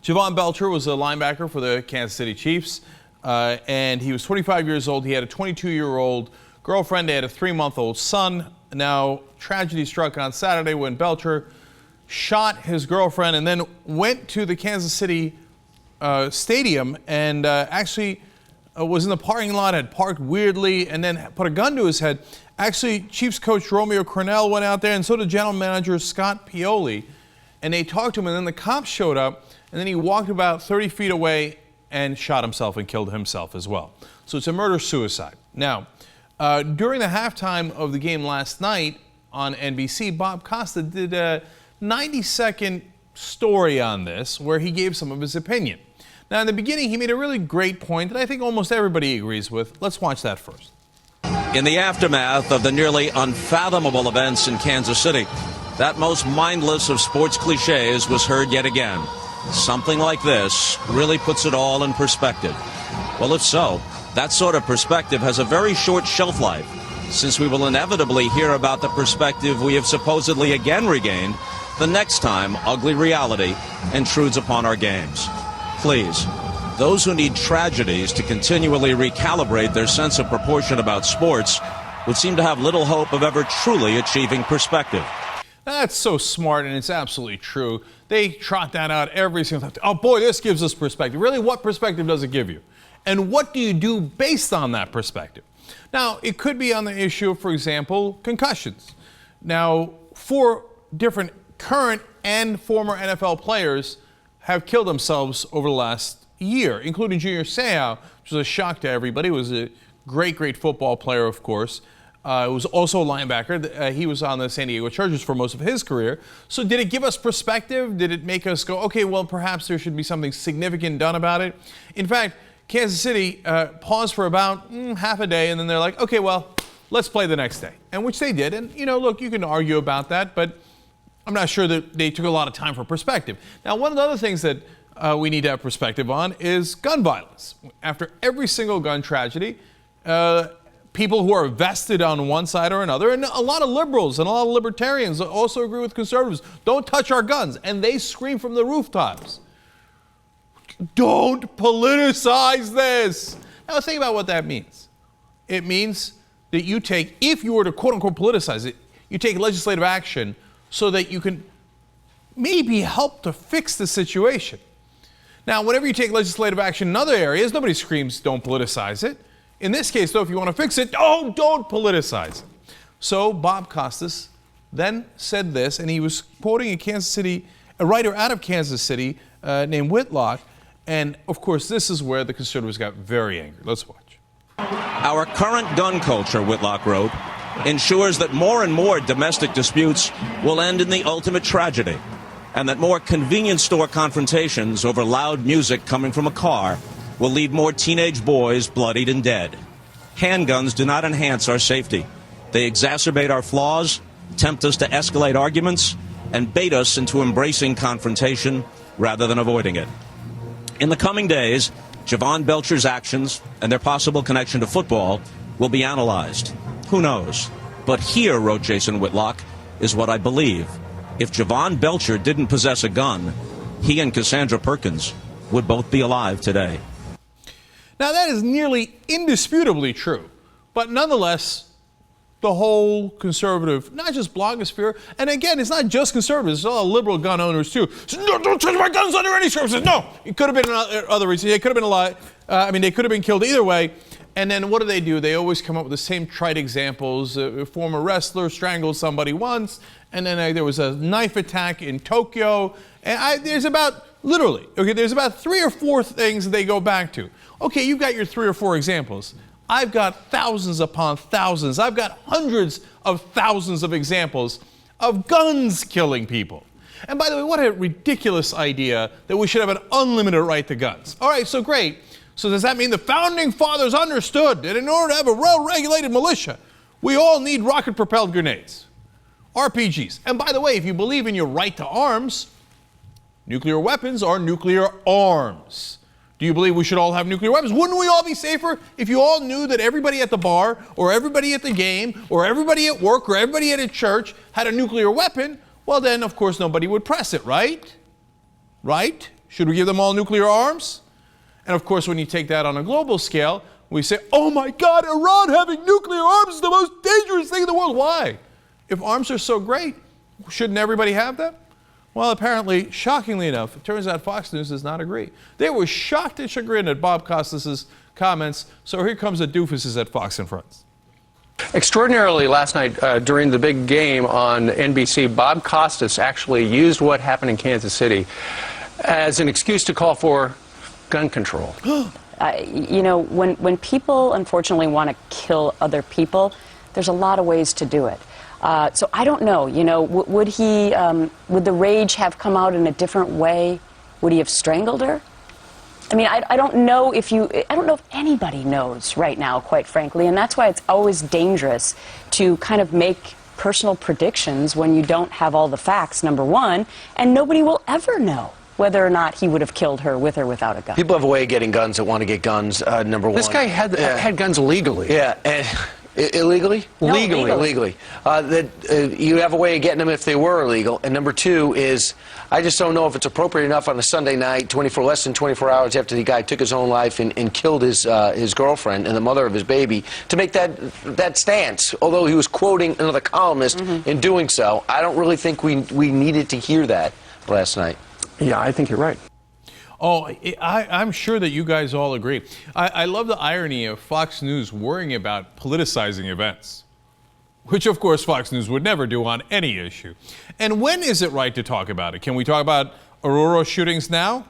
Jovan Belcher was a linebacker for the Kansas City Chiefs, and he was 25 years old. He had a 22-year-old girlfriend. They had a 3-month-old son. Now, tragedy struck on Saturday when Belcher shot his girlfriend and then went to the Kansas City stadium and actually was in the parking lot, had parked weirdly, and then put a gun to his head. Actually, Chiefs coach Romeo Crennel went out there, and so did general manager Scott Pioli, and they talked to him, and then the cops showed up, and then he walked about 30 feet away and shot himself and killed himself as well. So it's a murder-suicide. Now, during the halftime of the game last night on NBC, Bob Costas did a 90-second story on this where he gave some of his opinion. Now, in the beginning, he made a really great point that I think almost everybody agrees with. Let's watch that first. In the aftermath of the nearly unfathomable events in Kansas City, that most mindless of sports cliches was heard yet again. Something like this really puts it all in perspective. Well, if so, that sort of perspective has a very short shelf life, since we will inevitably hear about the perspective we have supposedly again regained the next time ugly reality intrudes upon our games. Please, those who need tragedies to continually recalibrate their sense of proportion about sports would seem to have little hope of ever truly achieving perspective. That's so smart, and it's absolutely true. They trot that out every single time. Oh boy, this gives us perspective. Really, what perspective does it give you? And what do you do based on that perspective? Now, it could be on the issue of, for example, concussions. Now, 4 different current and former NFL players have killed themselves over the last year, including Junior Seau, which was a shock to everybody. He was a great, great football player, of course. Was also a linebacker. He was on the San Diego Chargers for most of his career. So did it give us perspective? Did it make us go, okay, well, perhaps there should be something significant done about it? In fact, Kansas City paused for about half a day, and then they're like, okay, well, let's play the next day, and which they did. And, look, you can argue about that, but I'm not sure that they took a lot of time for perspective. Now, one of the other things that we need to have perspective on is gun violence. After every single gun tragedy, people who are vested on one side or another, and a lot of liberals and a lot of libertarians also agree with conservatives, don't touch our guns, and they scream from the rooftops, don't politicize this. Now think about what that means. It means that you take, if you were to quote unquote politicize it, you take legislative action so that you can maybe help to fix the situation. Now, whenever you take legislative action in other areas, nobody screams don't politicize it. In this case, though, if you want to fix it, don't politicize it. So Bob Costas then said this, and he was quoting a writer out of Kansas City named Whitlock. And, of course, this is where the conservatives got very angry. Let's watch. Our current gun culture, Whitlock wrote, ensures that more and more domestic disputes will end in the ultimate tragedy, and that more convenience store confrontations over loud music coming from a car will leave more teenage boys bloodied and dead. Handguns do not enhance our safety. They exacerbate our flaws, tempt us to escalate arguments, and bait us into embracing confrontation rather than avoiding it. In the coming days, Jovan Belcher's actions and their possible connection to football will be analyzed. Who knows? But here, wrote Jason Whitlock, is what I believe. If Jovan Belcher didn't possess a gun, he and Cassandra Perkins would both be alive today. Now, that is nearly indisputably true. But nonetheless, the whole conservative, not just blogosphere, and again, it's not just conservatives, it's all liberal gun owners too. No, don't touch my guns under any circumstances. No, it could have been other reasons. It could have been a lot. They could have been killed either way. And then what do? They always come up with the same trite examples. A former wrestler strangled somebody once, and then there was a knife attack in Tokyo. And there's about 3 or 4 things that they go back to. Okay, you've got your 3 or 4 examples. I've got thousands upon thousands. I've got hundreds of thousands of examples of guns killing people. And by the way, what a ridiculous idea that we should have an unlimited right to guns. All right, so great. So does that mean the founding fathers understood that in order to have a well-regulated militia, we all need rocket-propelled grenades, RPGs? And by the way, if you believe in your right to arms, nuclear weapons are nuclear arms. Do you believe we should all have nuclear weapons? Wouldn't we all be safer if you all knew that everybody at the bar or everybody at the game or everybody at work or everybody at a church had a nuclear weapon? Well, then, of course, nobody would press it, right? Right? Should we give them all nuclear arms? And of course, when you take that on a global scale, we say, oh my God, Iran having nuclear arms is the most dangerous thing in the world. Why? If arms are so great, shouldn't everybody have them? Well, apparently, shockingly enough, it turns out Fox News does not agree. They were shocked and chagrined at Bob Costas' comments, so here comes the doofuses at Fox and Friends. Extraordinarily, last night during the big game on NBC, Bob Costas actually used what happened in Kansas City as an excuse to call for gun control. You know, when people unfortunately want to kill other people, there's a lot of ways to do it. So I don't know, you know, would the rage have come out in a different way? Would he have strangled her? I mean, I don't know if anybody knows right now, quite frankly, and that's why it's always dangerous to kind of make personal predictions when you don't have all the facts, number one, and nobody will ever know whether or not he would have killed her with or without a gun. People have a way of getting guns that want to get guns, number one. This guy had guns legally. Yeah. Illegally? No, Legally. You have a way of getting them if they were illegal. And number two is, I just don't know if it's appropriate enough on a Sunday night, less than 24 hours after the guy took his own life and killed his girlfriend and the mother of his baby, to make that stance. Although he was quoting another columnist in doing so, I don't really think we needed to hear that last night. Yeah, I think you're right. Oh, I'm sure that you guys all agree. I love the irony of Fox News worrying about politicizing events, which of course Fox News would never do on any issue. And when is it right to talk about it? Can we talk about Aurora shootings now?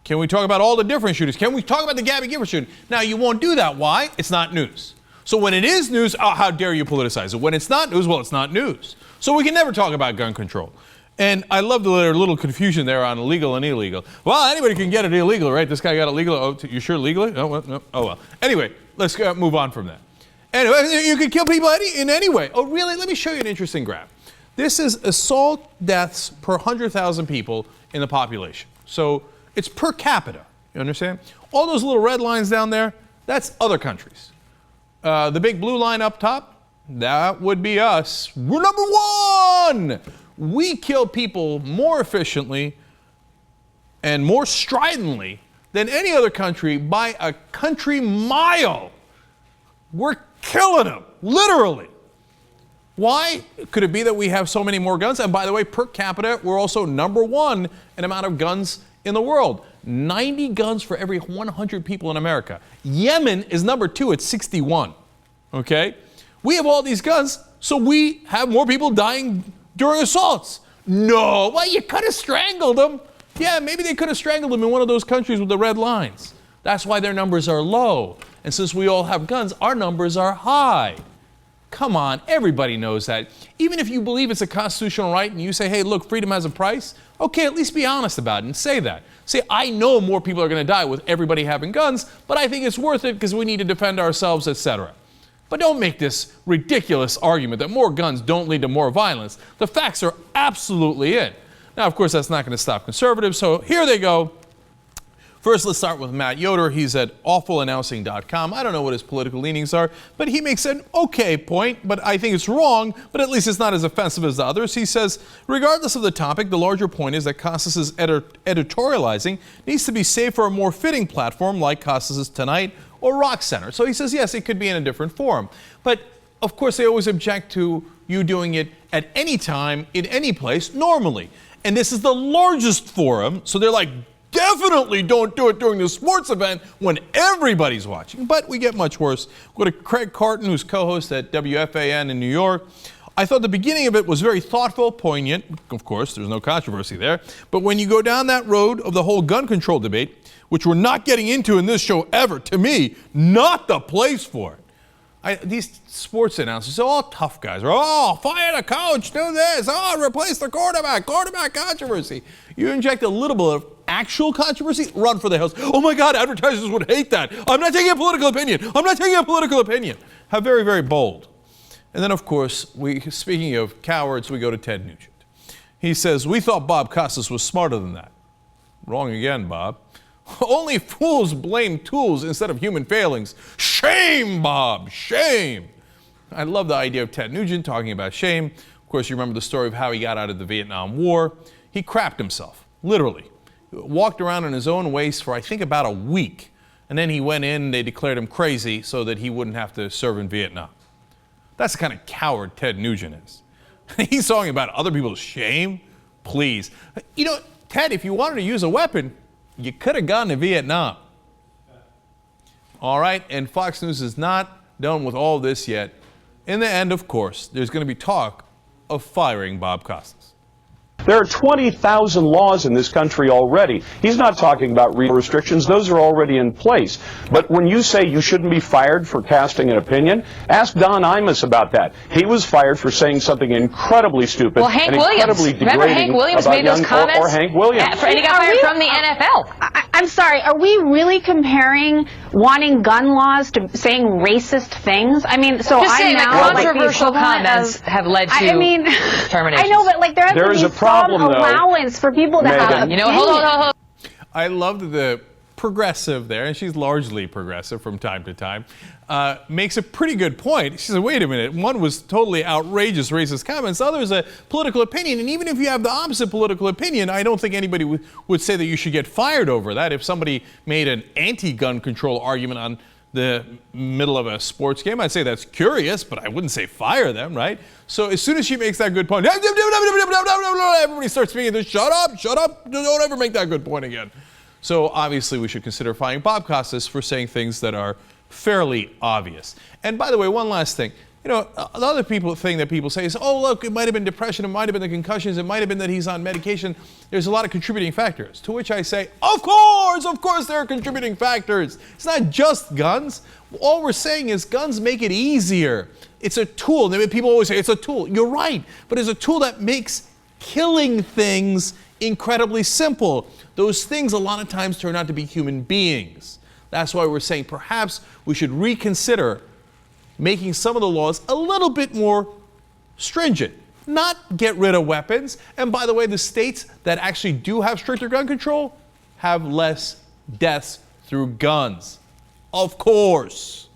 Can we talk about all the different shootings? Can we talk about the Gabby Gifford shooting? Now, you won't do that. Why? It's not news. So when it is news, oh, how dare you politicize it? When it's not news, well, it's not news. So we can never talk about gun control. And I love the little confusion there on illegal and illegal. Well, anybody can get it illegal, right? This guy got it legal. Oh, you sure legally? Oh, well, no. Oh, well. Anyway, let's move on from that. Anyway, you can kill people in any way. Oh, really? Let me show you an interesting graph. This is assault deaths per 100,000 people in the population. So it's per capita. You understand? All those little red lines down there, that's other countries. The big blue line up top, that would be us. We're number one! We kill people more efficiently and more stridently than any other country by a country mile. We're killing them, literally. Why? Could it be that we have so many more guns? And by the way, per capita, we're also number one in amount of guns in the world. 90 guns for every 100 people in America. Yemen is number two at 61. Okay? We have all these guns, so we have more people dying during assaults. No, well, you could have strangled them. Yeah, maybe they could have strangled them in one of those countries with the red lines. That's why their numbers are low. And since we all have guns, our numbers are high. Come on, everybody knows that. Even if you believe it's a constitutional right and you say, hey, look, freedom has a price, okay, at least be honest about it and say that. Say, I know more people are going to die with everybody having guns, but I think it's worth it because we need to defend ourselves, etc. But don't make this ridiculous argument that more guns don't lead to more violence. The facts are absolutely it. Now, of course, that's not going to stop conservatives, so here they go. First, let's start with Matt Yoder. He's at awfulannouncing.com. I don't know what his political leanings are, but he makes an okay point, but I think it's wrong, but at least it's not as offensive as the others. He says, regardless of the topic, the larger point is that Costas' editorializing needs to be saved for a more fitting platform like Costas' Tonight or Rock Center. So he says, yes, it could be in a different forum. But, of course, they always object to you doing it at any time, in any place, normally. And this is the largest forum, so they're like, definitely don't do it during the sports event when everybody's watching. But we get much worse. Go to Craig Carton, who's co-host at WFAN in New York. I thought the beginning of it was very thoughtful, poignant. Of course, there's no controversy there. But when you go down that road of the whole gun control debate, which we're not getting into in this show ever, to me, not the place for it. These sports announcers are all tough guys. Oh, fire the coach, do this. Oh, replace the quarterback controversy. You inject a little bit of actual controversy, run for the hills. Oh my God, advertisers would hate that. I'm not taking a political opinion. How very, very bold. And then, of course, speaking of cowards, we go to Ted Nugent. He says, we thought Bob Costas was smarter than that. Wrong again, Bob. Only fools blame tools instead of human failings. Shame, Bob, shame. I love the idea of Ted Nugent talking about shame. Of course, you remember the story of how he got out of the Vietnam War. He crapped himself, literally. walked around in his own ways for, I think, about a week. And then he went in and they declared him crazy so that he wouldn't have to serve in Vietnam. That's the kind of coward Ted Nugent is. He's talking about other people's shame. Please. You know, Ted, if you wanted to use a weapon, you could have gone to Vietnam. All right, and Fox News is not done with all this yet. In the end, of course, there's going to be talk of firing Bob Costas. There are 20,000 laws in this country already. He's not talking about restrictions. Those are already in place. But when you say you shouldn't be fired for casting an opinion, ask Don Imus about that. He was fired for saying something incredibly stupid and incredibly degrading. Remember Hank Williams about made those comments? or Hank Williams. And he got fired from the NFL. I'm sorry, are we really comparing wanting gun laws to saying racist things? I mean, so Just I'm saying now that like controversial comments have led to termination. I know, but like there has to be some allowance for people to have. You know, hold on. I loved the progressive there, and she's largely progressive from time to time, makes a pretty good point. She said, wait a minute, one was totally outrageous racist comments, the other is a political opinion, and even if you have the opposite political opinion, I don't think anybody would say that you should get fired over that. If somebody made an anti-gun control argument on the middle of a sports game, I'd say that's curious, but I wouldn't say fire them, right? So as soon as she makes that good point, everybody starts speaking, shut up, don't ever make that good point again. So obviously we should consider firing Bob Costas for saying things that are fairly obvious. And by the way, one last thing. You know, the other thing that people say is, oh, look, it might have been depression, it might have been the concussions, it might have been that he's on medication. There's a lot of contributing factors. To which I say, of course there are contributing factors. It's not just guns. All we're saying is guns make it easier. It's a tool. People always say it's a tool. You're right, but it's a tool that makes killing things incredibly simple. Those things a lot of times turn out to be human beings. That's why we're saying perhaps we should reconsider making some of the laws a little bit more stringent. Not get rid of weapons. And by the way, the states that actually do have stricter gun control have less deaths through guns. Of course.